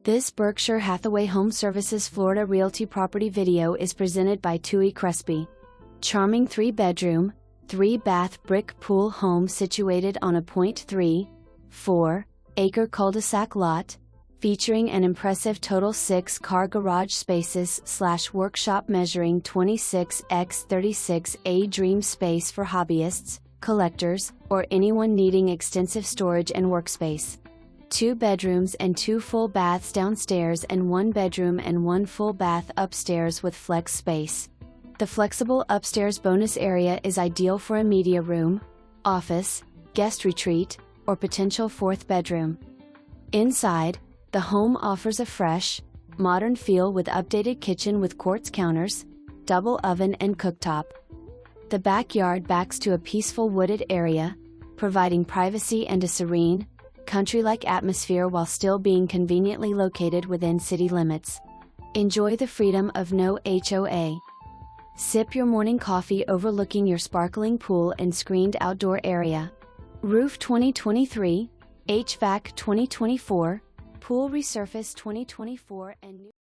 This Berkshire Hathaway HomeServices Florida Realty property video is presented by Tui Crespi. Charming 3-bedroom, 3-bath brick pool home situated on a 0.34 acre cul-de-sac lot, featuring an impressive total 6-car garage spaces / workshop measuring 26 x 36, a dream space for hobbyists, collectors, or anyone needing extensive storage and workspace. 2 bedrooms and 2 full baths downstairs and 1 bedroom and 1 full bath upstairs with flex space. The flexible upstairs bonus area is ideal for a media room, office, guest retreat, or potential 4th bedroom. Inside, the home offers a fresh, modern feel with updated kitchen with quartz counters, double oven and cooktop. The backyard backs to a peaceful wooded area, providing privacy and a serene, country-like atmosphere while still being conveniently located within city limits. Enjoy the freedom of no HOA. Sip your morning coffee overlooking your sparkling pool and screened outdoor area. Roof 2023, HVAC 2024, pool resurface 2024 and new